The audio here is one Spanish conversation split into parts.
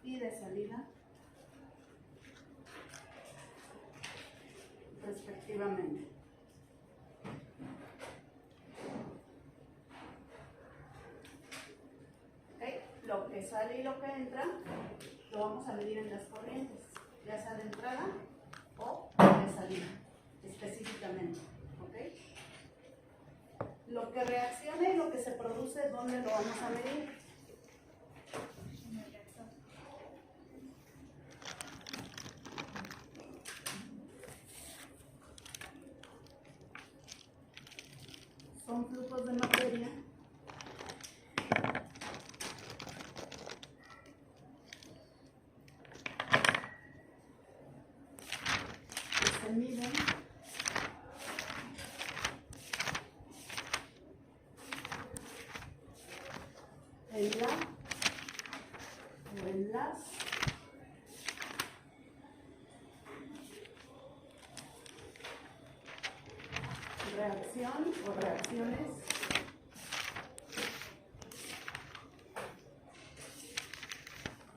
y de salida respectivamente. ¿Okay? Lo que sale y lo que entra lo vamos a medir en las corrientes, ya sea de entrada o de salida, específicamente. ¿Okay? Lo que reacciona y lo que se produce, ¿dónde lo vamos a medir? Son flujos de materia que se miden en la o en las reacción o reacciones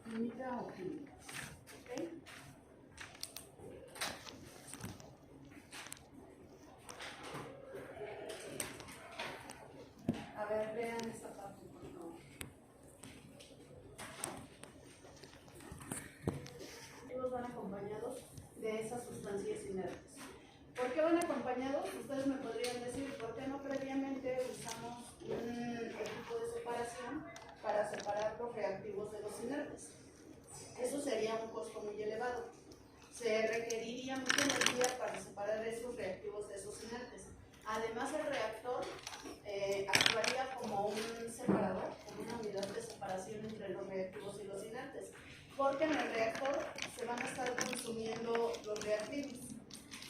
química o químicas. ¿Okay? A ver, vean esta parte, por favor. Los van acompañados de esas sustancias inertes. ¿Por qué van acompañados? Ustedes me podrían decir, ¿por qué no previamente usamos un equipo de separación para separar los reactivos de los inertes? Eso sería un costo muy elevado. Se requeriría mucha energía para separar esos reactivos de esos inertes. Además, el reactor actuaría como un separador, como una unidad de separación entre los reactivos y los inertes, porque en el reactor se van a estar consumiendo los reactivos.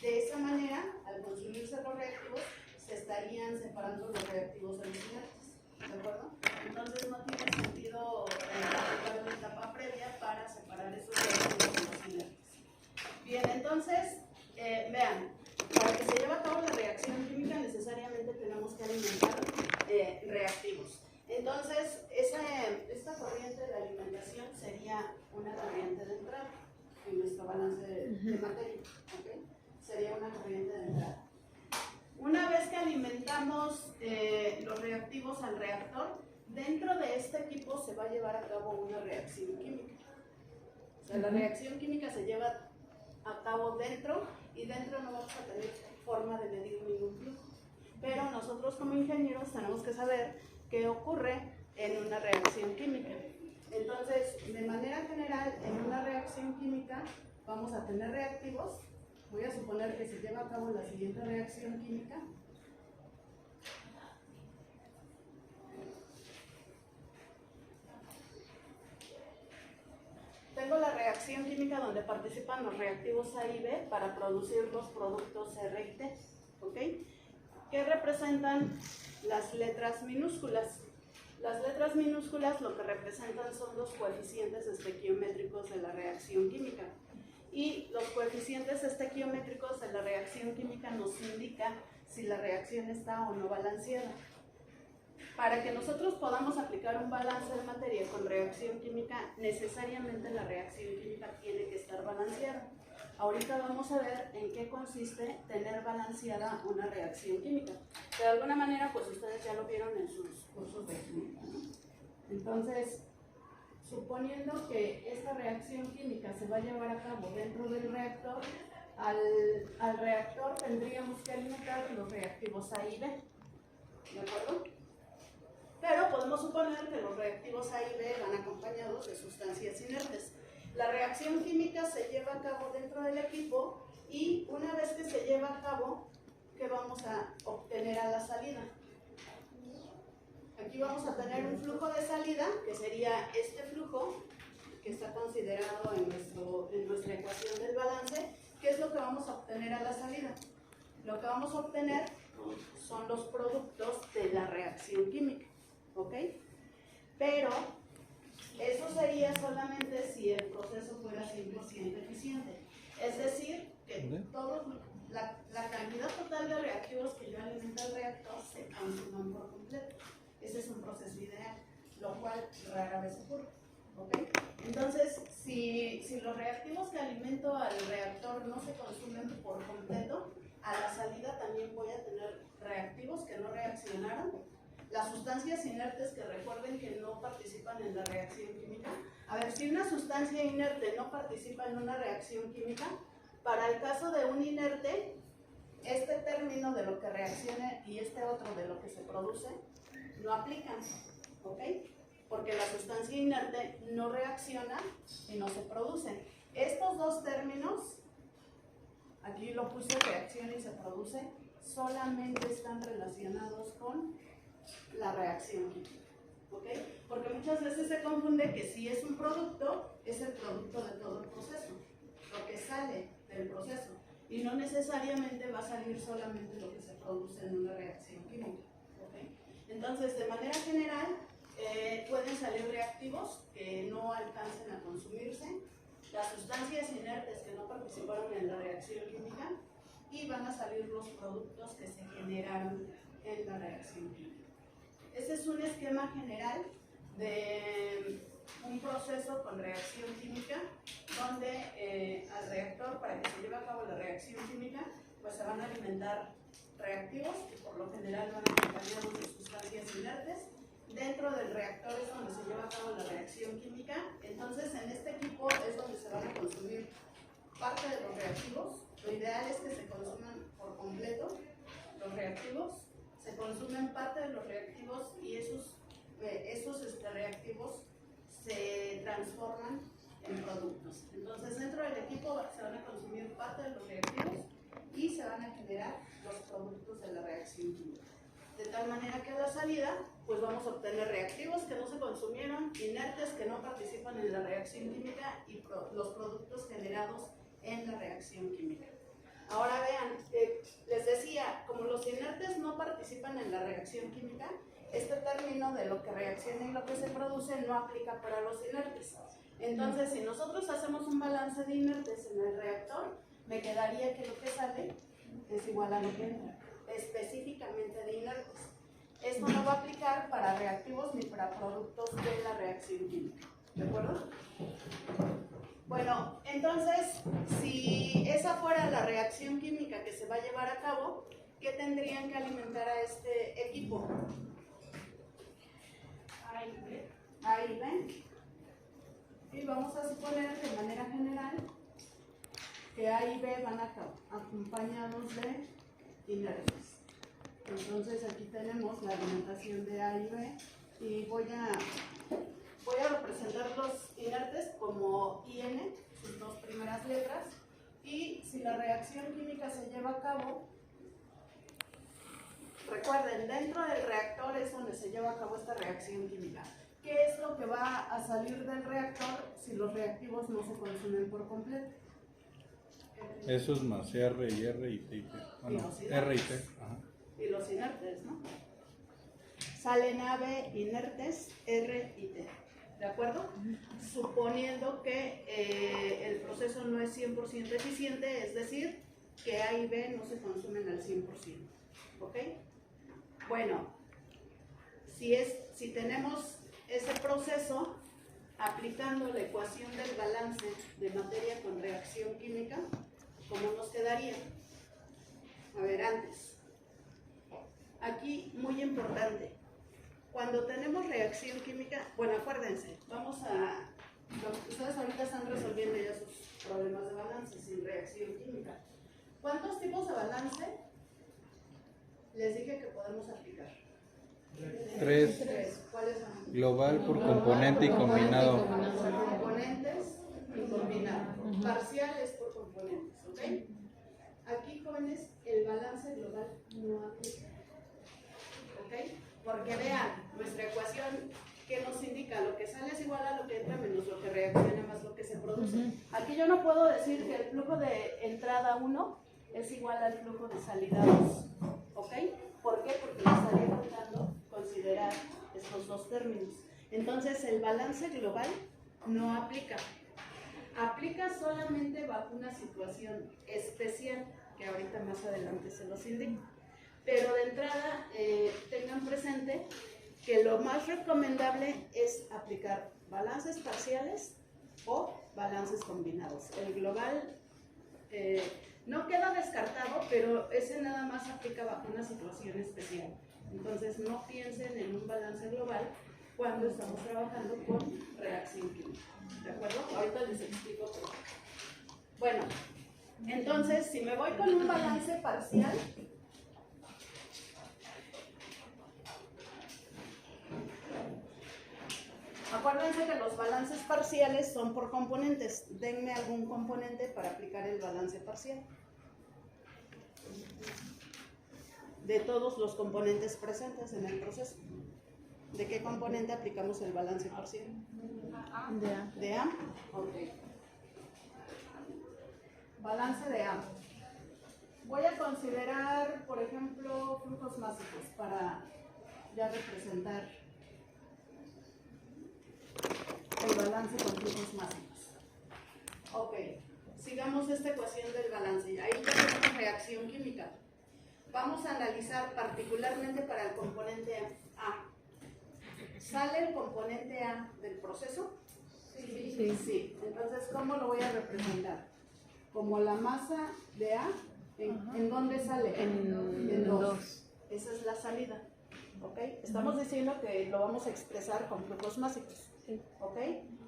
De esa manera, al consumirse los reactivos, se estarían separando los reactivos de los inertes. ¿De acuerdo? Entonces no tiene sentido aplicar una etapa previa para separar esos reactivos de los inertes. Bien, entonces, vean, para que se lleve a cabo la reacción química necesariamente tenemos que alimentar reactivos. Entonces, esta corriente de alimentación sería una corriente de entrada en nuestro balance de materia. ¿Okay? Sería una corriente de entrada. Una vez que alimentamos los reactivos al reactor, dentro de este equipo se va a llevar a cabo una reacción química. O sea, la reacción química se lleva a cabo dentro y dentro no vamos a tener forma de medir ningún flujo. Pero nosotros como ingenieros tenemos que saber qué ocurre en una reacción química. Entonces, de manera general, en una reacción química vamos a tener reactivos. Voy a suponer que se lleva a cabo la siguiente reacción química. Tengo la reacción química donde participan los reactivos A y B para producir los productos R y T. ¿Okay? ¿Qué representan las letras minúsculas? Las letras minúsculas lo que representan son los coeficientes estequiométricos de la reacción química. Y los coeficientes estequiométricos de la reacción química nos indican si la reacción está o no balanceada. Para que nosotros podamos aplicar un balance de materia con reacción química, necesariamente la reacción química tiene que estar balanceada. Ahorita vamos a ver en qué consiste tener balanceada una reacción química. De alguna manera, pues ustedes ya lo vieron en sus cursos de química, ¿no? Entonces, suponiendo que esta reacción química se va a llevar a cabo dentro del reactor, al reactor tendríamos que alimentar los reactivos A y B. ¿De acuerdo? Pero podemos suponer que los reactivos A y B van acompañados de sustancias inertes. La reacción química se lleva a cabo dentro del equipo y una vez que se lleva a cabo, ¿qué vamos a obtener a la salida? Aquí vamos a tener un flujo de salida, que sería este flujo, que está considerado en nuestra ecuación del balance. ¿Qué es lo que vamos a obtener a la salida? Lo que vamos a obtener son los productos de la reacción química. ¿Ok? Pero eso sería solamente si el proceso fuera 100% eficiente. Es decir, que la cantidad total de reactivos que yo alimento al reactor se consuman por completo. Ese es un proceso ideal, lo cual rara vez ocurre. ¿ok? Entonces, si los reactivos que alimento al reactor no se consumen por completo, a la salida también voy a tener reactivos que no reaccionaron. Las sustancias inertes que recuerden que no participan en la reacción química. A ver, si una sustancia inerte no participa en una reacción química, para el caso de un inerte, este término de lo que reacciona y este otro de lo que se produce no aplican, ¿ok? Porque la sustancia inerte no reacciona y no se produce. Estos dos términos, aquí lo puse reacciona y se produce, solamente están relacionados con la reacción química, ¿ok? Porque muchas veces se confunde que si es un producto, es el producto de todo el proceso, lo que sale del proceso, y no necesariamente va a salir solamente lo que se produce en una reacción química, ¿ok? Entonces, de manera general, pueden salir reactivos que no alcancen a consumirse, las sustancias inertes que no participaron en la reacción química, y van a salir los productos que se generaron en la reacción química. Este es un esquema general de un proceso con reacción química, donde al reactor, para que se lleve a cabo la reacción química, pues se van a alimentar reactivos, que por lo general van acompañados de sustancias inertes. Dentro del reactor es donde se lleva a cabo la reacción química. Entonces, en este equipo es donde se van a consumir parte de los reactivos. Lo ideal es que se consuman por completo los reactivos. Se consumen parte de los reactivos y esos reactivos se transforman en productos. Entonces, dentro del equipo se van a consumir parte de los reactivos y se van a generar los productos de la reacción química. De tal manera que a la salida, pues vamos a obtener reactivos que no se consumieron, inertes que no participan en la reacción química y los productos generados en la reacción química. Ahora vean, les decía, como los inertes no participan en la reacción química, este término de lo que reacciona y lo que se produce no aplica para los inertes. Entonces, si nosotros hacemos un balance de inertes en el reactor, me quedaría que lo que sale es igual a lo que entra, específicamente de inertes. Esto no va a aplicar para reactivos ni para productos de la reacción química. ¿De acuerdo? Bueno, entonces, si esa fuera la reacción química que se va a llevar a cabo, ¿qué tendrían que alimentar a este equipo? A y B. Y vamos a suponer de manera general que A y B van acompañados de inertes. Entonces aquí tenemos la alimentación de A y B y voy a representar los inertes como IN, sus dos primeras letras, y si la reacción química se lleva a cabo, recuerden, dentro del reactor es donde se lleva a cabo esta reacción química. ¿Qué es lo que va a salir del reactor si los reactivos no se consumen por completo? Eso es más R y R y T. Bueno, R y T. Ajá. Y los inertes, ¿no? Salen AB inertes, R y T. ¿De acuerdo? Suponiendo que el proceso no es 100% eficiente, es decir, que A y B no se consumen al 100%. ¿Ok? Bueno, si tenemos ese proceso aplicando la ecuación del balance de materia con reacción química, ¿cómo nos quedaría? A ver, antes. Aquí, muy importante. Cuando tenemos reacción química, bueno, acuérdense, ustedes ahorita están resolviendo ya sus problemas de balance sin reacción química. ¿Cuántos tipos de balance les dije que podemos aplicar? Tres. ¿Cuáles son? Global, por componente y combinado. Por componentes y combinado. Parciales por componentes, ¿ok? Aquí, jóvenes, el balance global no aplica. ¿Ok? Porque vean, nuestra ecuación, ¿qué nos indica? Lo que sale es igual a lo que entra menos lo que reacciona más lo que se produce. Aquí yo no puedo decir que el flujo de entrada 1 es igual al flujo de salida 2. ¿Ok? ¿Por qué? Porque me estaría faltando considerar estos dos términos. Entonces, el balance global no aplica. Aplica solamente bajo una situación especial, que ahorita más adelante se los indico. Pero de entrada, tengan presente que lo más recomendable es aplicar balances parciales o balances combinados. El global no queda descartado, pero ese nada más aplica bajo una situación especial. Entonces no piensen en un balance global cuando estamos trabajando con reacción química. ¿De acuerdo? Ahorita les explico todo. Bueno, entonces si me voy con un balance parcial, acuérdense que los balances parciales son por componentes. Denme algún componente para aplicar el balance parcial. De todos los componentes presentes en el proceso. ¿De qué componente aplicamos el balance parcial? De A. ¿De A? Ok. Balance de A. Voy a considerar, por ejemplo, flujos másicos para ya representar el balance con flujos másicos. Ok, sigamos esta ecuación del balance. Ahí tenemos reacción química. Vamos a analizar particularmente para el componente A. ¿Sale el componente A del proceso? Sí. Sí. Entonces, ¿cómo lo voy a representar? Como la masa de A. ¿En dónde sale? En 2. Esa es la salida. ¿Ok? Estamos diciendo que lo vamos a expresar con flujos másicos. Sí. ¿Ok?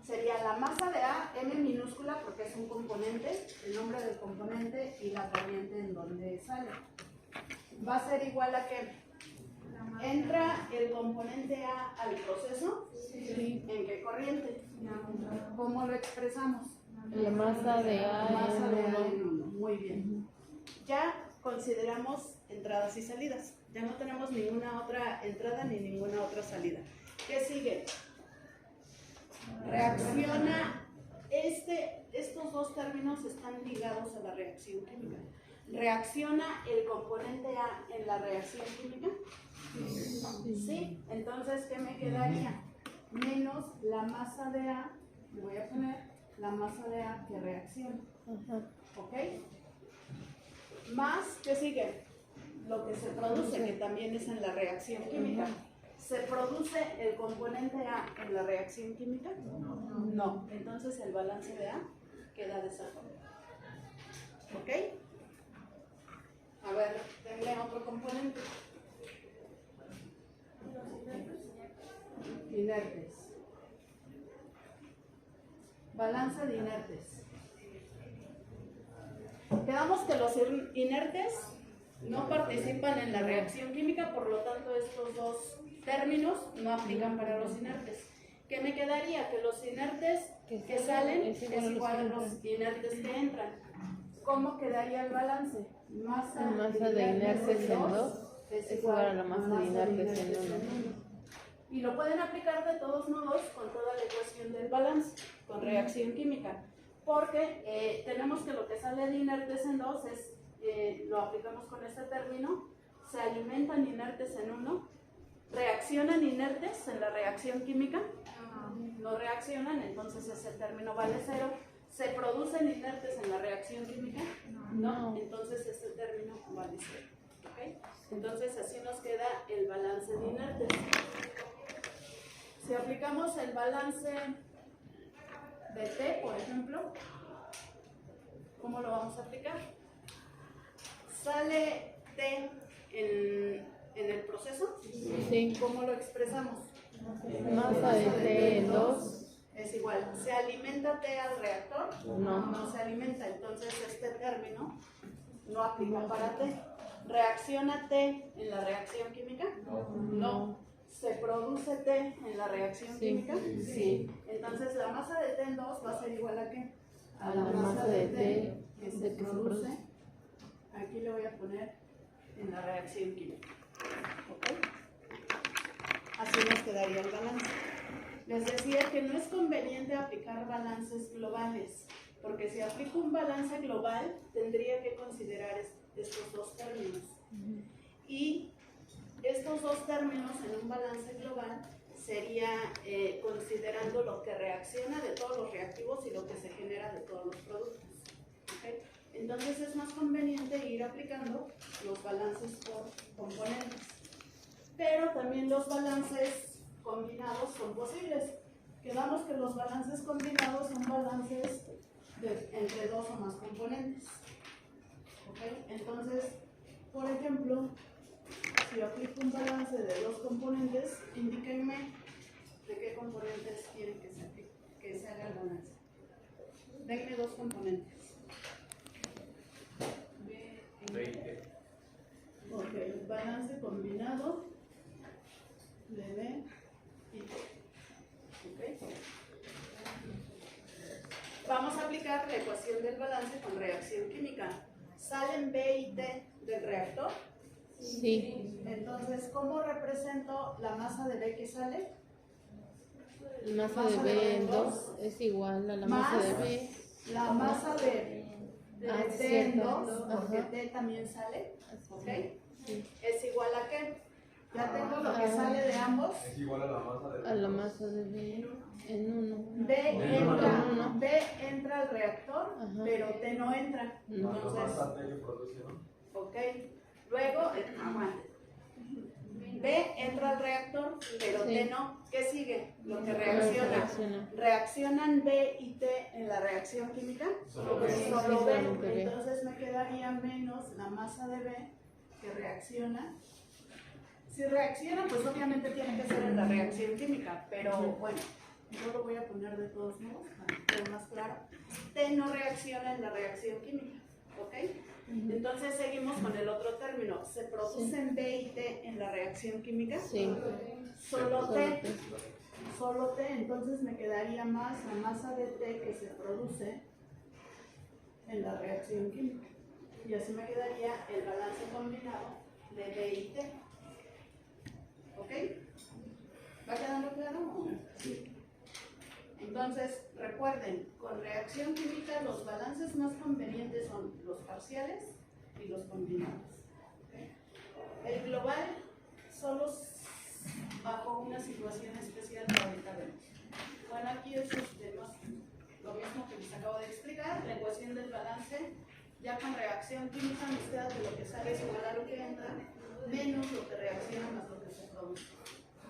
Sería la masa de A, M minúscula, porque es un componente, el nombre del componente y la corriente en donde sale. Va a ser igual a que entra el componente A al proceso. Sí. ¿En qué corriente? ¿Cómo lo expresamos? La masa de A Masa de A en en 1. 1. Muy bien. Ya consideramos entradas y salidas. Ya no tenemos ninguna otra entrada ni ninguna otra salida. ¿Qué sigue? Reacciona. Estos dos términos están ligados a la reacción química. ¿Reacciona el componente A en la reacción química? Sí. Entonces, ¿qué me quedaría? Menos la masa de A, le voy a poner la masa de A que reacciona. ¿Ok? Más, ¿qué sigue? Lo que se produce, que también es en la reacción química. ¿Se produce el componente A en la reacción química? No. Entonces el balance de A queda de esa forma. ¿Ok? A ver, denle otro componente. Inertes. Balance de inertes. Quedamos que los inertes no participan en la reacción química, por lo tanto estos dos términos no aplican para los inertes. ¿Qué me quedaría? Que los inertes que salen es igual a los inertes que entran. ¿Cómo quedaría el balance? Masa de inertes en 2 es es igual a la masa de inertes en 1. Y lo pueden aplicar de todos modos con toda la ecuación del balance, con reacción química. Porque tenemos que lo que sale de inertes en 2 es, lo aplicamos con este término, se alimentan inertes en 1, reaccionan inertes en la reacción química, no reaccionan, entonces ese término vale 0. ¿Se producen inertes en la reacción química? No, entonces ese término vale 0. ¿Okay? Entonces así nos queda el balance de inertes. Si aplicamos el balance de T, por ejemplo, ¿cómo lo vamos a aplicar? ¿Sale T en el proceso? Sí. ¿Cómo lo expresamos? Masa de T en 2. Es igual. ¿Se alimenta T al reactor? No. No se alimenta, entonces este término no aplica para T. ¿Reacciona T en la reacción química? No. ¿Se produce T en la reacción química? Sí. Entonces la masa de T en 2 va a ser igual a ¿qué? A la masa de T que se produce. Aquí le voy a poner en la reacción química. ¿Ok? Así nos quedaría el balance. Les decía que no es conveniente aplicar balances globales, porque si aplico un balance global, tendría que considerar estos dos términos. Y estos dos términos en un balance global sería considerando lo que reacciona de todos los reactivos y lo que se genera de todos los productos. ¿Okay? Entonces es más conveniente ir aplicando los balances por componentes. Pero también los balances combinados son posibles. Quedamos que los balances combinados son balances entre dos o más componentes. ¿Okay? Entonces, por ejemplo, si aplico un balance de dos componentes, indíquenme de qué componentes quieren que se haga el balance. Denme dos componentes. Ok, balance combinado de B y T. Okay. Vamos a aplicar la ecuación del balance con reacción química. ¿Salen B y T del reactor? Sí. Entonces, ¿cómo represento la masa de B que sale? La masa de B en 2 es igual a la masa de B. La masa de T en 2, porque Ajá. T también sale. ¿Ok? Sí. ¿Es igual a qué? Ya tengo lo que sale de ambos. Es igual a la masa de A la masa de B en 1. B entra al reactor, Ajá. pero T no entra. No. la Entonces, masa T que produce, ¿no? ok. Luego, aguante. B entra al reactor, pero Sí. T no. ¿Qué sigue? Lo que reacciona. Reacciona. ¿Reaccionan B y T en la reacción química? Solo B. Solo Solamente B. B. Entonces me quedaría menos la masa de B que reacciona. Si reacciona, pues obviamente tiene que ser en la reacción química, pero bueno, yo lo voy a poner de todos modos para que quede más claro. T no reacciona en la reacción química, ¿ok? Entonces seguimos con el otro término. ¿Se producen B y T en la reacción química? Sí. Solo Solo T. T. Solo T, entonces me quedaría más la masa de T que se produce en la reacción química. Y así me quedaría el balance combinado de B y T. ¿Ok? ¿Va quedando claro? Sí. Entonces, recuerden, con reacción química los balances más convenientes son los parciales y los combinados. ¿Ok? El global solo bajo una situación especial que ahorita vemos. Bueno, aquí es lo mismo que les acabo de explicar, la ecuación del balance. Ya con reacción química nos queda que lo que sale es igual a lo que entra, menos lo que reacciona más lo que se produce.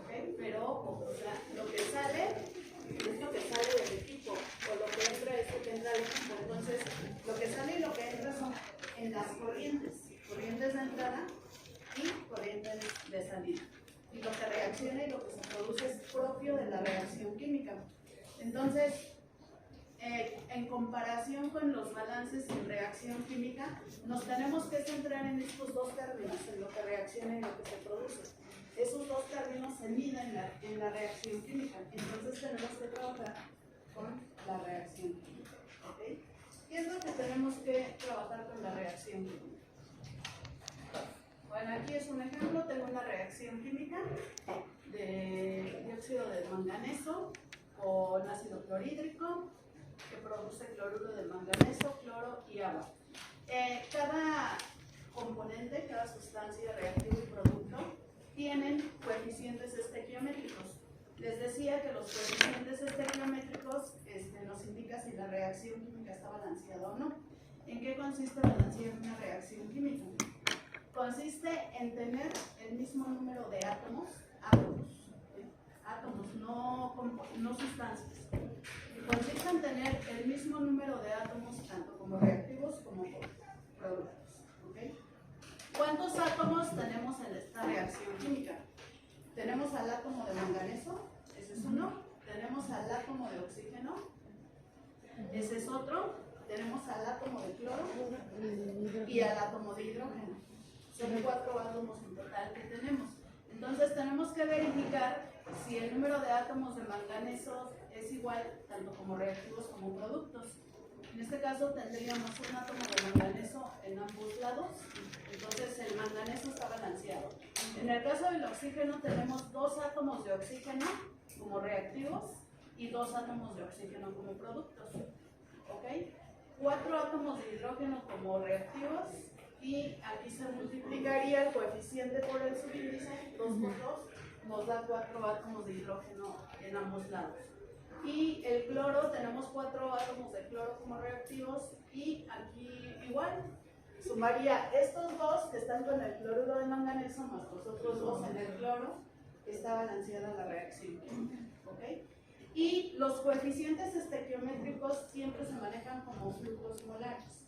¿Okay? Pero, o sea, lo que sale es lo que sale del equipo, o lo que entra es lo que entra al equipo. Entonces, lo que sale y lo que entra son en las corrientes de entrada y corrientes de salida. Y lo que reacciona y lo que se produce es propio de la reacción química. Entonces, en comparación con los balances en reacción química, nos tenemos que centrar en estos dos términos, en lo que reacciona y lo que se produce. Esos dos términos se miden en la reacción química, entonces tenemos que trabajar con la reacción química. ¿Okay? ¿Qué es lo que tenemos que trabajar con la reacción química? Bueno, aquí es un ejemplo, tengo una reacción química de dióxido de manganeso con ácido clorhídrico que produce cloruro de manganeso, cloro y agua. Cada componente, cada sustancia, reactivo y producto tienen coeficientes estequiométricos. Les decía que los coeficientes estequiométricos nos indican si la reacción química está balanceada o no. ¿En qué consiste balancear una reacción química? Consiste en tener el mismo número de átomos, no sustancias. Consiste en tener el mismo número de átomos tanto como reactivos como productos. ¿Okay? ¿Cuántos átomos tenemos en esta reacción química? Tenemos al átomo de manganeso, ese es uno. Tenemos al átomo de oxígeno, ese es otro. Tenemos al átomo de cloro y al átomo de hidrógeno. Son 4 átomos en total que tenemos. Entonces tenemos que verificar si el número de átomos de manganeso es igual tanto como reactivos como productos. En este caso tendríamos un átomo de manganeso en ambos lados, entonces el manganeso está balanceado. En el caso del oxígeno tenemos 2 átomos de oxígeno como reactivos y 2 átomos de oxígeno como productos. ¿Okay? 4 átomos de hidrógeno como reactivos y aquí se multiplicaría el coeficiente por el subíndice, 2 por 2, nos da 4 átomos de hidrógeno en ambos lados. Y el cloro, tenemos 4 átomos de cloro como reactivos y aquí igual, sumaría estos dos que están con el cloruro de manganeso más los otros 2 en el cloro está balanceada la reacción química, ¿ok? Y los coeficientes estequiométricos siempre se manejan como flujos molares.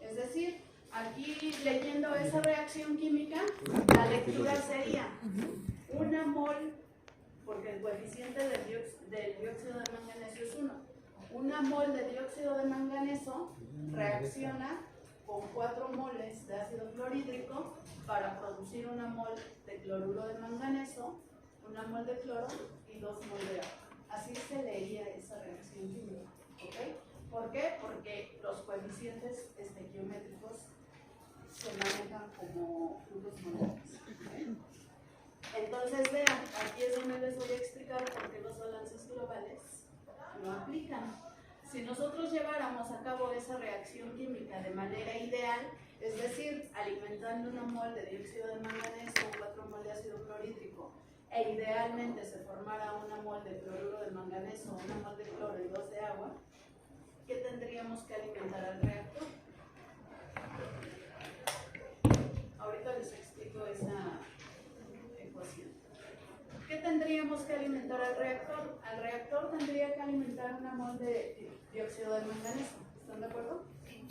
Es decir, aquí leyendo esa reacción química, la lectura sería una mol, porque el coeficiente del dióxido de manganeso es 1. Una mol de dióxido de manganeso reacciona con 4 moles de ácido clorhídrico para producir una mol de cloruro de manganeso, una mol de cloro y 2 mol de agua. Así se leería esa reacción química, ¿ok? ¿Por qué? Porque los coeficientes estequiométricos se manejan como flujos molares, ¿ok? Entonces, vean, aquí es donde les voy a explicar por qué los balances globales no aplican. Si nosotros lleváramos a cabo esa reacción química de manera ideal, es decir, alimentando una mol de dióxido de manganeso, 4 mol de ácido clorhídrico, e idealmente se formara una mol de cloruro de manganeso, una mol de cloro y 2 de agua, ¿qué tendríamos que alimentar al reactor? Ahorita les explico esa ecuación. ¿Qué tendríamos que alimentar al reactor? Al reactor tendría que alimentar una mol de dióxido de manganeso, ¿están de acuerdo?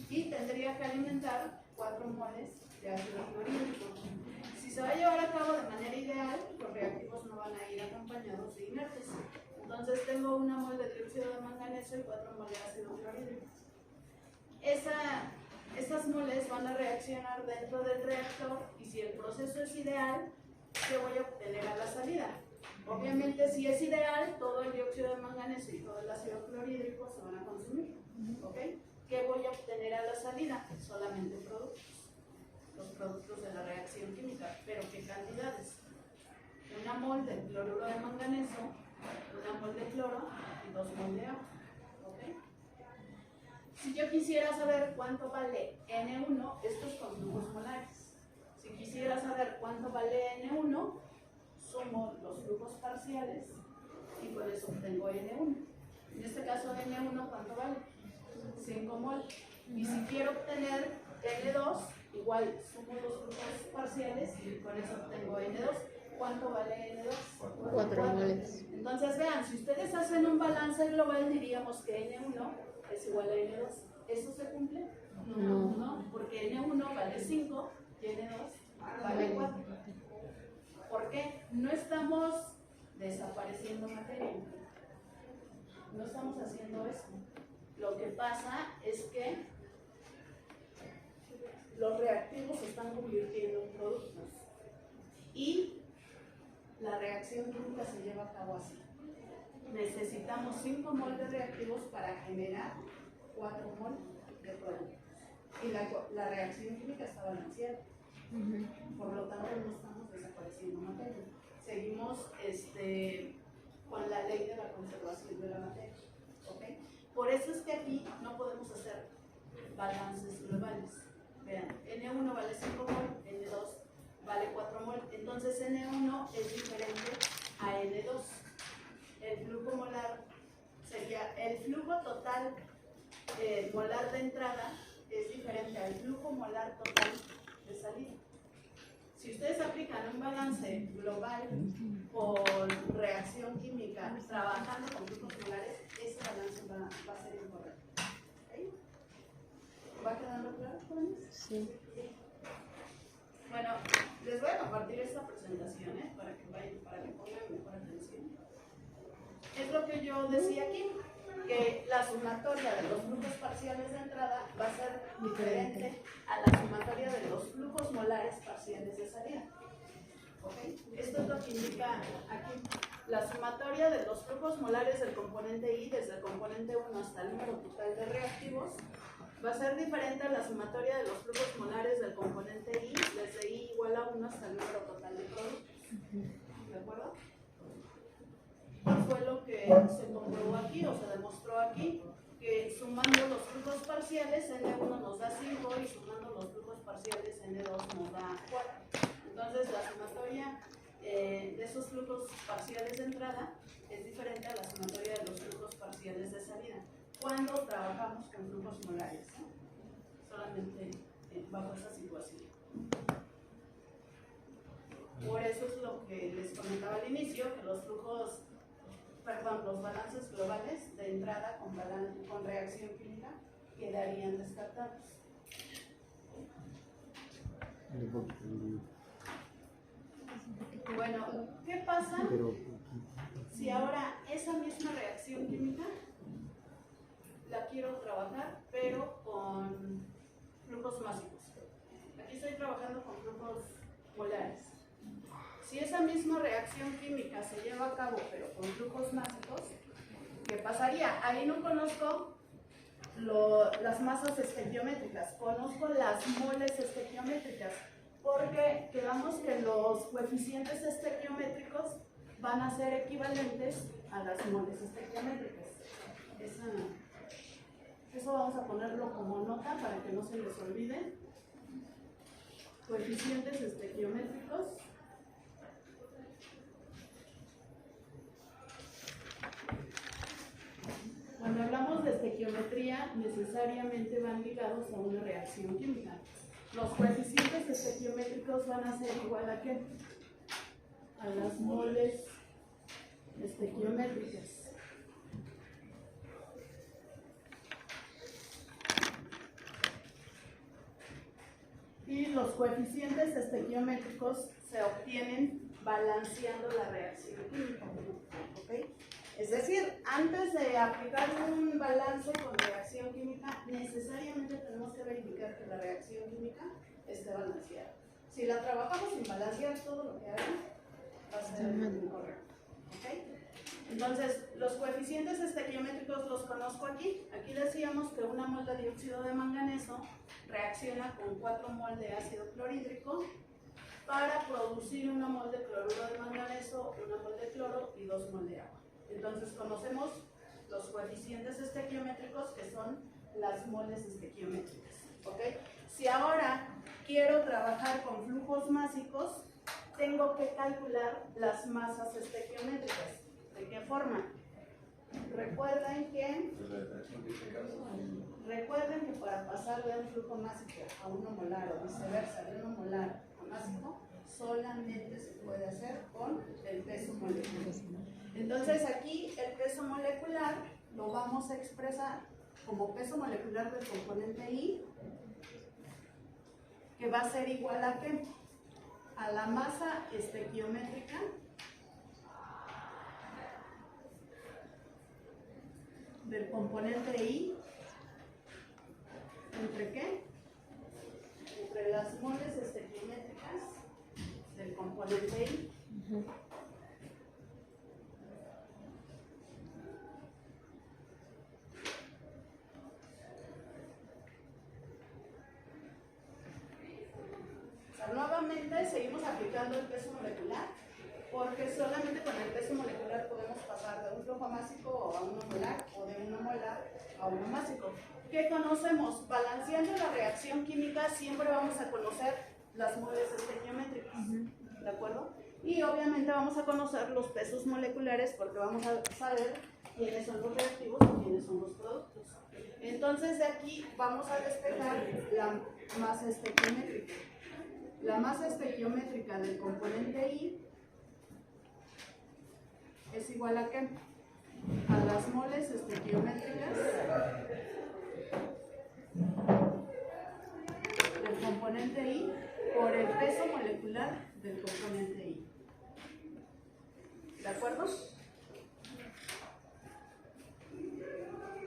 Y tendría que alimentar 4 moles de ácido clorhídrico. Si se va a llevar a cabo de manera ideal, los reactivos no van a ir acompañados de inertes. Entonces tengo una mol de dióxido de manganeso y 4 moles de ácido clorhídrico. Esas moles van a reaccionar dentro del reactor y si el proceso es ideal, ¿qué voy a obtener a la salida? Obviamente, si es ideal, todo el dióxido de manganeso y todo el ácido clorhídrico se van a consumir, ¿ok? ¿Qué voy a obtener a la salida? Solamente productos, los productos de la reacción química, pero ¿qué cantidades? Una mol de cloruro de manganeso, una mol de cloro y 2 mol de agua, ¿ok? Si yo quisiera saber cuánto vale N1, esto es con flujos molares. Si quisiera saber cuánto vale N1, sumo los flujos parciales y por eso obtengo N1. En este caso N1, ¿cuánto vale? 5 mol. Y si quiero obtener N2, igual sumo los flujos parciales y con eso obtengo N2. ¿Cuánto vale N2? 4 moles. Entonces vean, si ustedes hacen un balance global diríamos que N1 es igual a N2. ¿Eso se cumple? No, porque N1 vale 5 y N2 vale 4. ¿Por qué? No estamos desapareciendo materia. No estamos haciendo eso. Lo que pasa es que los reactivos se están convirtiendo en productos y la reacción química se lleva a cabo así. Necesitamos 5 mol de reactivos para generar 4 mol de productos. Y la reacción química está balanceada. Por lo tanto, no estamos desapareciendo materia. Seguimos con la ley de la conservación de la materia. ¿Okay? Por eso es que aquí no podemos hacer balances globales. Vean, N1 vale 5 mol, N2 vale 4 mol. Entonces N1 es diferente a N2. El flujo molar sería el flujo total molar de entrada es diferente al flujo molar total de salida. Si ustedes aplican un balance global con reacción química trabajando con flujos molares, ese balance va a ser incorrecto. ¿Okay? ¿Va quedando claro, jóvenes? Sí. Bueno, les voy a compartir esta presentación para que pongan mejor atención. Es lo que yo decía aquí, que la sumatoria de los flujos parciales de entrada va a ser diferente a la sumatoria de los flujos molares parciales de salida. ¿Okay? Esto es lo que indica aquí. La sumatoria de los flujos molares del componente I, desde el componente 1 hasta el número total de reactivos, va a ser diferente a la sumatoria de los flujos molares del componente I, desde I igual a 1 hasta el número total de productos. ¿De acuerdo? ¿Cuál fue lo que se comprobó aquí o se demostró aquí? Que sumando los flujos parciales, N1 nos da 5 y sumando los flujos parciales, N2 nos da 4. Entonces, la sumatoria de esos flujos parciales de entrada es diferente a la sumatoria de los flujos parciales de salida. Cuando trabajamos con flujos molares, solamente bajo esa situación. Por eso es lo que les comentaba al inicio. los flujos, perdón, los balances globales de entrada con reacción química quedarían descartados. Bueno, ¿qué pasa si ahora esa misma reacción química la quiero trabajar, pero con flujos másicos? Aquí estoy trabajando con flujos molares. Si esa misma reacción química se lleva a cabo, pero con flujos másicos, ¿qué pasaría? Ahí no conozco las masas estequiométricas, conozco las moles estequiométricas, porque quedamos que los coeficientes estequiométricos van a ser equivalentes a las moles estequiométricas. Eso vamos a ponerlo como nota para que no se les olvide. Coeficientes estequiométricos Cuando hablamos de estequiometría, necesariamente van ligados a una reacción química. Los coeficientes estequiométricos van a ser igual a ¿qué? A las moles estequiométricas. Y los coeficientes estequiométricos se obtienen balanceando la reacción química. ¿Okay? Es decir, antes de aplicar un balance con reacción química, necesariamente tenemos que verificar que la reacción química esté balanceada. Si la trabajamos sin balancear, todo lo que haga va a ser incorrecto. ¿Okay? Entonces, los coeficientes estequiométricos los conozco aquí. Aquí decíamos que una mol de dióxido de manganeso reacciona con 4 mol de ácido clorhídrico para producir 1 mol de cloruro de manganeso, 1 mol de cloro y 2 mol de agua. Entonces conocemos los coeficientes estequiométricos, que son las moles estequiométricas. ¿Okay? Si ahora quiero trabajar con flujos másicos, tengo que calcular las masas estequiométricas. ¿De qué forma? Recuerden que para pasar de un flujo másico a uno molar o viceversa, de uno molar a másico, solamente se puede hacer con el peso molecular. Entonces aquí el peso molecular lo vamos a expresar como peso molecular del componente I, que va a ser igual a ¿qué? A la masa estequiométrica del componente I, ¿entre qué? Entre las moles estequiométricas del componente I. Nuevamente seguimos aplicando el peso molecular, porque solamente con el peso molecular podemos pasar de un flujo másico a uno molar o de uno molar a uno másico. ¿Qué conocemos? Balanceando la reacción química siempre vamos a conocer las moles estequiométricas, ¿de acuerdo? Y obviamente vamos a conocer los pesos moleculares porque vamos a saber quiénes son los reactivos y quiénes son los productos. Entonces de aquí vamos a despejar la masa estequiométrica. La masa estequiométrica del componente I es igual a ¿qué? A las moles estequiométricas del componente I por el peso molecular del componente I. ¿De acuerdo?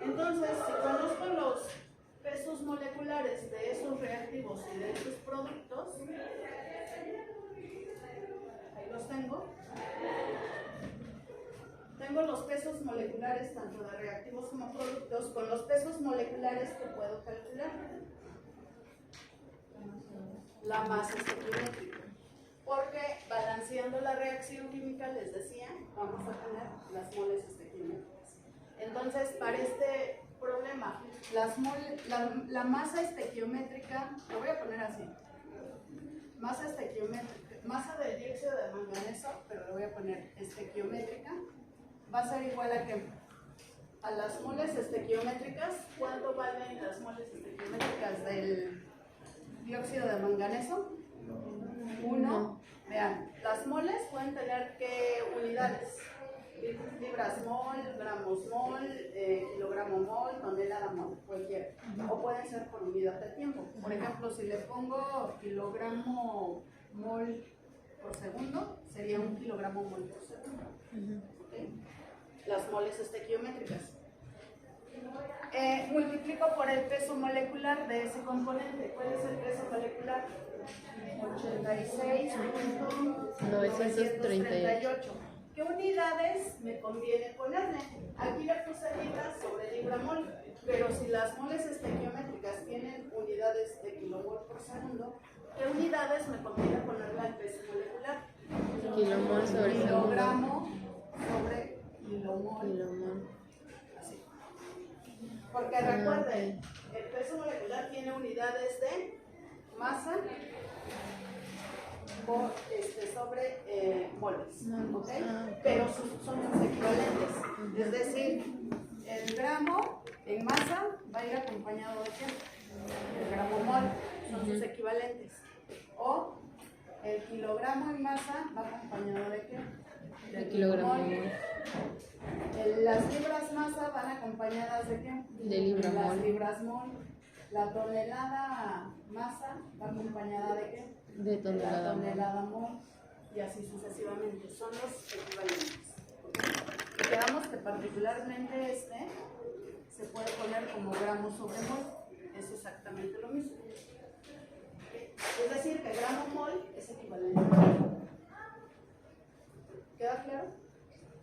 Entonces, si conozco los pesos moleculares de esos reactivos y de esos productos, ahí los tengo. Tengo los pesos moleculares tanto de reactivos como productos. Con los pesos moleculares que puedo calcular la masa estequiométrica, porque balanceando la reacción química, les decía, vamos a tener las moles estequiométricas. Entonces, para este problema, la masa estequiométrica, lo voy a poner así, masa estequiométrica, masa del dióxido de manganeso, pero lo voy a poner estequiométrica, va a ser igual a ¿qué? A las moles estequiométricas. ¿Cuánto valen las moles estequiométricas del dióxido de manganeso? 1. Vean, las moles pueden tener ¿qué unidad? unidades. Libras mol, gramos mol, kilogramo mol, tonelada mol, cualquiera. O pueden ser por unidad de tiempo. Por ejemplo, si le pongo kilogramo mol por segundo, sería 1 kilogramo mol por segundo. ¿Okay? Las moles estequiométricas. Multiplico por el peso molecular de ese componente. ¿Cuál es el peso molecular? 86.938. ¿Qué unidades me conviene ponerle? Aquí le puse libras sobre libra mol, pero si las moles estequiométricas tienen unidades de kilomol por segundo, ¿qué unidades me conviene ponerle al peso molecular? Kilomol sobre kilogramo sobre kilomol. Kilomol. Así. Porque recuerden, el peso molecular tiene unidades de masa sobre moles, ¿okay? Pero son sus equivalentes. Es decir, el gramo en masa va a ir acompañado de qué? El gramo mol, son sus equivalentes. O el kilogramo en masa va acompañado de qué? El kilogramo mol. Las libras masa van acompañadas de qué? De libra mol. Las libras mol. La tonelada masa va acompañada de qué? De tonelada mol. Tonelada mol. Y así sucesivamente. Son los equivalentes. Y quedamos que particularmente se puede poner como gramo sobre mol. Es exactamente lo mismo. Es decir, que gramo mol es equivalente a mol. ¿Queda claro?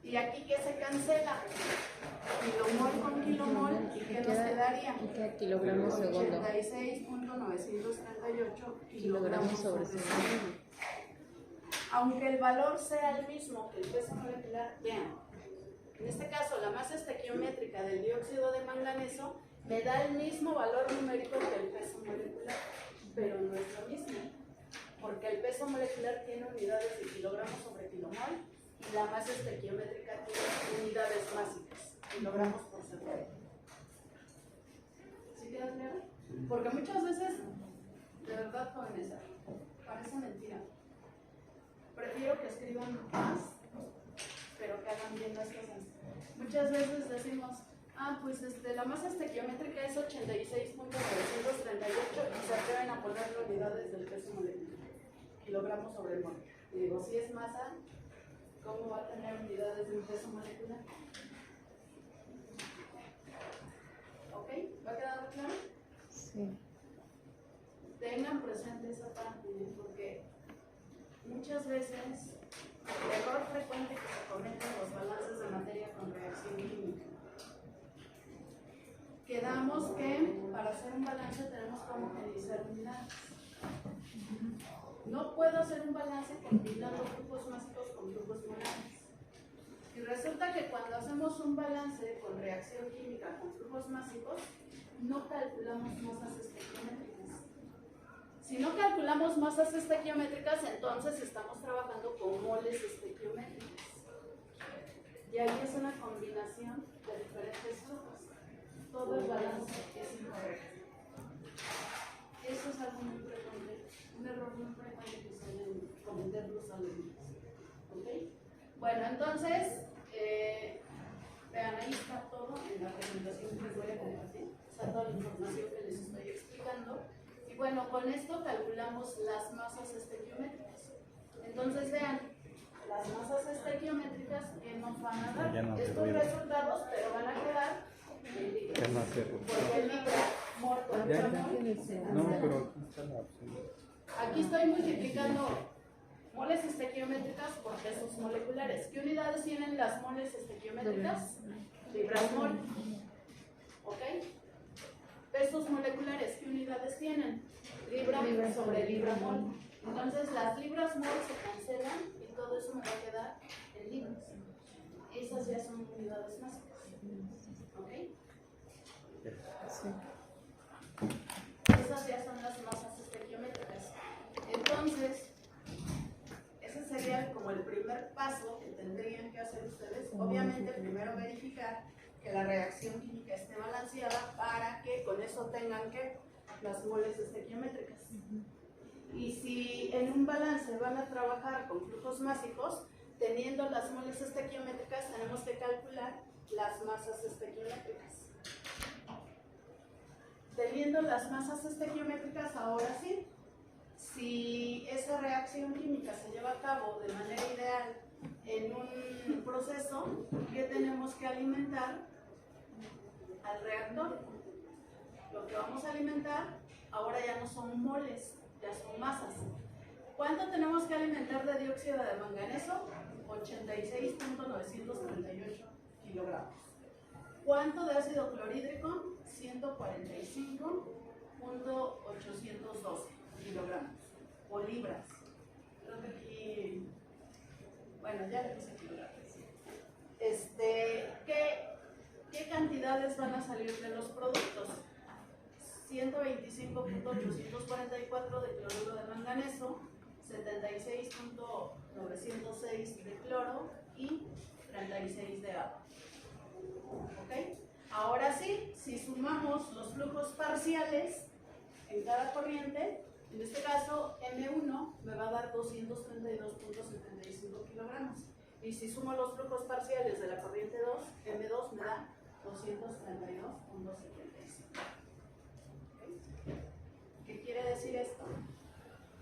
Y aquí, ¿qué se cancela? Kilomol con kilomol, ¿y qué nos quedaría? Kilogramos segundo. 86.938 kilogramos sobre segundo. Aunque el valor sea el mismo que el peso molecular, vean, en este caso la masa estequiométrica del dióxido de manganeso me da el mismo valor numérico que el peso molecular, pero no es lo mismo, porque el peso molecular tiene unidades de kilogramos sobre kilomol y la masa estequiométrica tiene unidades básicas, kilogramos por segundo. ¿Sí queda claro? Porque muchas veces, de verdad, jóvenes, parece mentira. Prefiero que escriban más, pero que hagan bien las cosas. Muchas veces decimos, pues la masa estequiométrica es 86.938 y se atreven a ponerle unidades del peso molecular, kilogramos sobre mol. Y digo, si es masa, ¿cómo va a tener unidades del peso molecular? ¿Ok? ¿Va quedando claro? Sí. Tengan presente esa parte, porque muchas veces el error frecuente que se comete en los balances de materia con reacción química. Quedamos que para hacer un balance tenemos que homogeneizar unidades. No puedo hacer un balance combinando grupos básicos con grupos molares. Y resulta que cuando hacemos un balance con reacción química con flujos másicos, no calculamos masas estequiométricas. Si no calculamos masas estequiométricas, entonces estamos trabajando con moles estequiométricas. Y ahí es una combinación de diferentes flujos. Todo el balance es incorrecto. Eso es algo muy frecuente, un error muy frecuente que suelen cometer los alumnos. ¿Ok? Bueno, entonces, vean, ahí está todo en la presentación que les voy a compartir. Está toda la información que les estoy explicando. Y bueno, con esto calculamos las masas estequiométricas. Entonces, vean, las masas estequiométricas que nos van a dar estos resultados, pero van a quedar en libras. Porque el libra muerto No, pero aquí está la opción. Aquí estoy multiplicando moles estequiométricas por pesos moleculares. ¿Qué unidades tienen las moles estequiométricas? Libras mol. ¿Ok? Pesos moleculares, ¿qué unidades tienen? Libra sobre libra mol. Entonces las libras mol se cancelan y todo eso me va a quedar en libras. Esas ya son unidades básicas. ¿Ok? Sí. Esas ya son las masas estequiométricas. Entonces, ese sería como el primer paso que tendrían que hacer ustedes. Obviamente, primero verificar que la reacción química esté balanceada para que con eso tengan que las moles estequiométricas. Y si en un balance van a trabajar con flujos másicos, teniendo las moles estequiométricas, tenemos que calcular las masas estequiométricas. Teniendo las masas estequiométricas, ahora sí, si esa reacción química se lleva a cabo de manera ideal en un proceso, ¿qué tenemos que alimentar al reactor? Lo que vamos a alimentar ahora ya no son moles, ya son masas. ¿Cuánto tenemos que alimentar de dióxido de manganeso? 86.938 kilogramos. ¿Cuánto de ácido clorhídrico? 145.812 kilogramos o libras. Creo que aquí, bueno, ya le puse kilogramos. ¿Qué cantidades van a salir de los productos? 125.844 de cloruro de manganeso, 76.906 de cloro y 36 de agua. ¿Ok? Ahora sí, si sumamos los flujos parciales en cada corriente, en este caso M1 me va a dar 232.75 kilogramos. Y si sumo los flujos parciales de la corriente 2, M2 me da 232.75. ¿Qué quiere decir esto?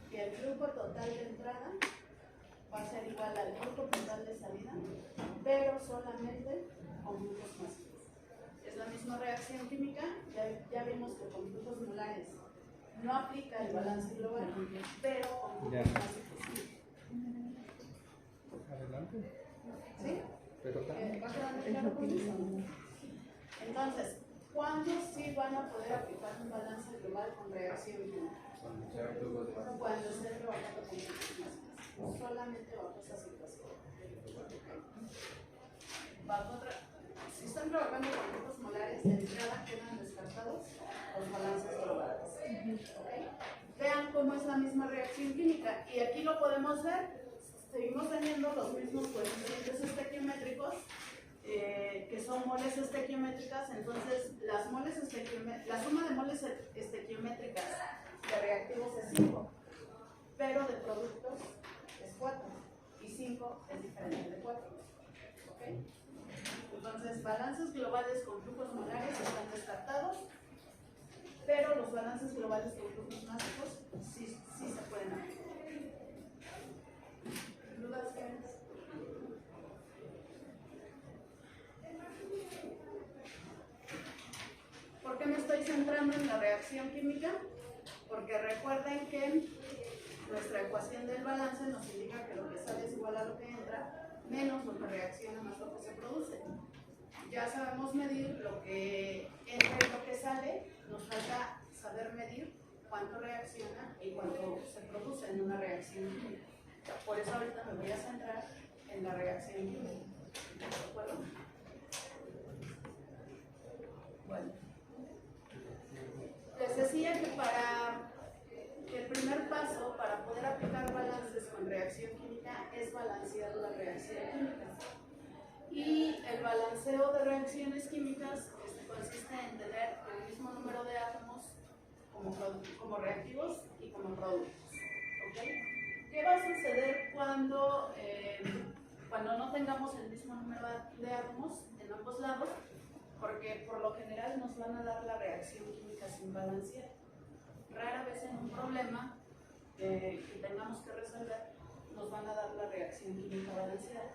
Que el flujo total de entrada va a ser igual al flujo total de salida, pero solamente con flujos masivos. Es la misma reacción química, ya vimos que con flujos molares no aplica el balance global, pero con flujos masivos. Adelante. ¿Sí? Pero ¿Va quedando claro con eso? Entonces, ¿cuándo sí van a poder aplicar un balance global con reacción química? Cuando estén trabajando con flujos masivos. Solamente bajo esa situación. Si están trabajando con flujos molares, de entrada quedan descartados los balances globales. ¿Okay? Vean cómo es la misma reacción química. Y aquí lo podemos ver. Seguimos teniendo los mismos coeficientes estequiométricos, que son moles estequiométricas. Entonces, la suma de moles estequiométricas de reactivos es 5, pero de productos es 4, y 5 es diferente de 4. ¿Okay? Entonces, balances globales con flujos molares están descartados, pero los balances globales con flujos masivos sí se pueden aplicar. ¿Dudas que hay? ¿Por qué me estoy centrando en la reacción química? Porque recuerden que nuestra ecuación del balance nos indica que lo que sale es igual a lo que entra, menos lo que reacciona más lo que se produce. Ya sabemos medir lo que entra y lo que sale, nos falta saber medir cuánto reacciona y cuánto se produce en una reacción química. Por eso ahorita me voy a centrar en la reacción química. ¿De acuerdo? Bueno. Les decía que el primer paso para poder aplicar balances con reacción química es balancear la reacción química. Y el balanceo de reacciones químicas consiste en tener el mismo número de átomos como reactivos y como productos. ¿Okay? ¿Qué va a suceder cuando no tengamos el mismo número de átomos en ambos lados? Porque por lo general nos van a dar la reacción química sin balancear. Rara vez en un problema que tengamos que resolver nos van a dar la reacción química balanceada.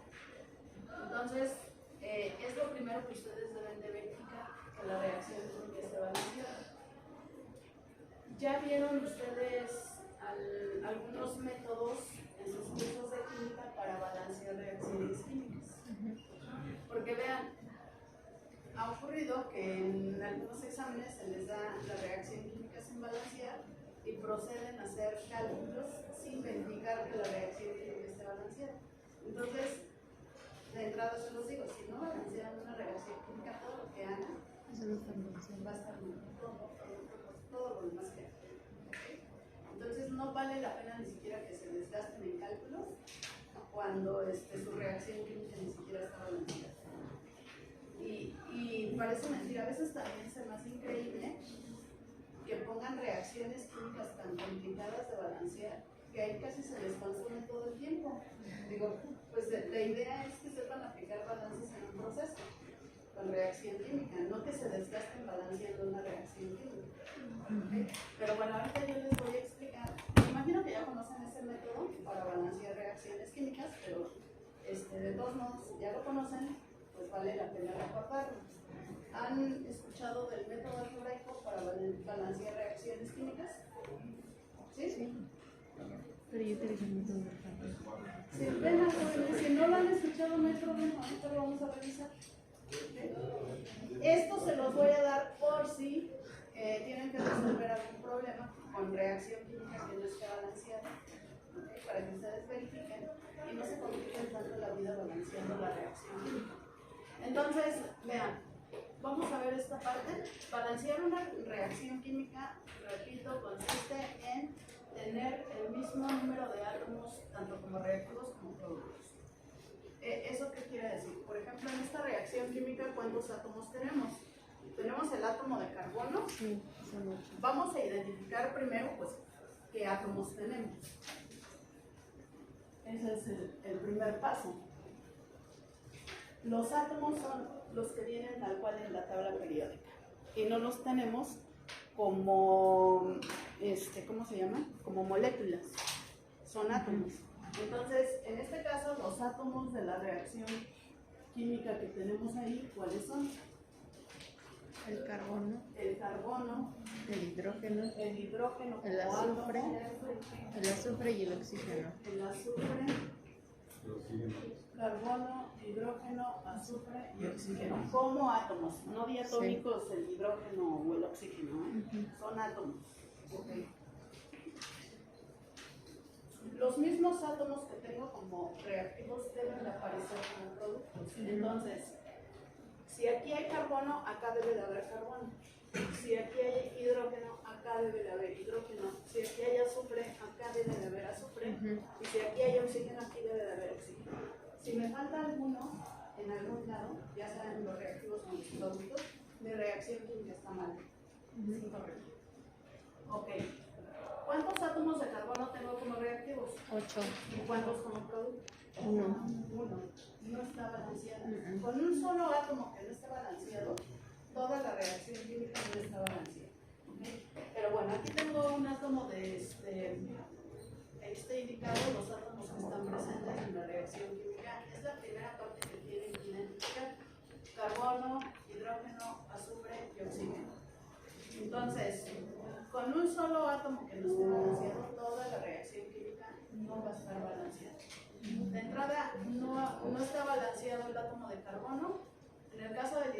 Entonces, es lo primero que ustedes deben de verificar, que la reacción química esté balanceada. ¿Ya vieron ustedes algunos métodos en sus cursos de química para balancear reacciones químicas? Porque vean, ha ocurrido que en algunos exámenes se les da la reacción química sin balancear y proceden a hacer cálculos sin verificar que la reacción química esté balanceada. Entonces, de entrada se los digo, si no balancean una reacción química, todo lo que hagan va a estar mal, todo lo demás que hagan. Entonces no vale la pena ni siquiera que se desgasten en cálculos cuando su reacción química ni siquiera está balanceada. Y parece mentira, a veces también se me hace increíble que pongan reacciones químicas tan complicadas de balancear que ahí casi se les consume todo el tiempo. Digo, pues la idea es que sepan aplicar balances en un proceso con reacción química, no que se desgasten balanceando una reacción química. ¿Okay? Pero bueno, ahorita yo les voy a explicar. Me imagino que ya conocen ese método para balancear reacciones químicas, pero de todos modos, si ya lo conocen, pues vale la pena recordarlo. ¿Han escuchado del método algebraico para balancear reacciones químicas? ¿Sí? Sí. Pero yo te dije el método algebraico. Sí, ven, jóvenes, si no lo han escuchado, no hay problema, ahorita lo vamos a revisar. Esto se los voy a dar por si tienen que resolver algún problema con reacción química que no esté balanceada, ¿okay? Para que ustedes verifiquen y no se compliquen tanto la vida balanceando la reacción química. Entonces, vean, vamos a ver esta parte. Balancear una reacción química, repito, consiste en tener el mismo número de átomos, tanto como reactivos como productos. ¿Eso qué quiere decir? Por ejemplo, en esta reacción química, ¿cuántos átomos tenemos? Tenemos el átomo de carbono. Sí, son 8. Vamos a identificar primero, pues, qué átomos tenemos. Ese es el primer paso. Los átomos son los que vienen tal cual en la tabla periódica. Y no los tenemos como, ¿cómo se llama? Como moléculas. Son átomos. Entonces, en este caso, los átomos de la reacción química que tenemos ahí, ¿cuáles son? El carbono, El carbono, el hidrógeno, el azufre, el azufre y el oxígeno. el azufre, carbono, hidrógeno, azufre y oxígeno. Como átomos, no diatómicos, sí. El hidrógeno o el oxígeno, ¿eh? Son átomos. Okay. Los mismos átomos que tengo como reactivos deben de aparecer como productos. Entonces, si aquí hay carbono, acá debe de haber carbono. Si aquí hay hidrógeno, acá debe de haber hidrógeno. Si aquí hay azufre, acá debe de haber azufre. Y si aquí hay oxígeno, aquí debe de haber oxígeno. Si me falta alguno en algún lado, ya sea en los reactivos o en los productos, mi reacción química está mal. Es incorrecto. Ok. ¿Cuántos átomos de carbono tengo como reactivos? 8. ¿Y cuántos como productos? 1. No está balanceado. Con un solo átomo que no esté balanceado, toda la reacción química no está balanceada. ¿Okay? Pero bueno, aquí tengo un átomo de indicado, los átomos que están presentes en la reacción química. Es la primera parte que tienen que identificar: carbono, hidrógeno, azufre y oxígeno. Entonces, con un solo átomo que no esté balanceado, toda la reacción química no va a estar balanceada. De entrada, no está balanceado el átomo de carbono. En el caso del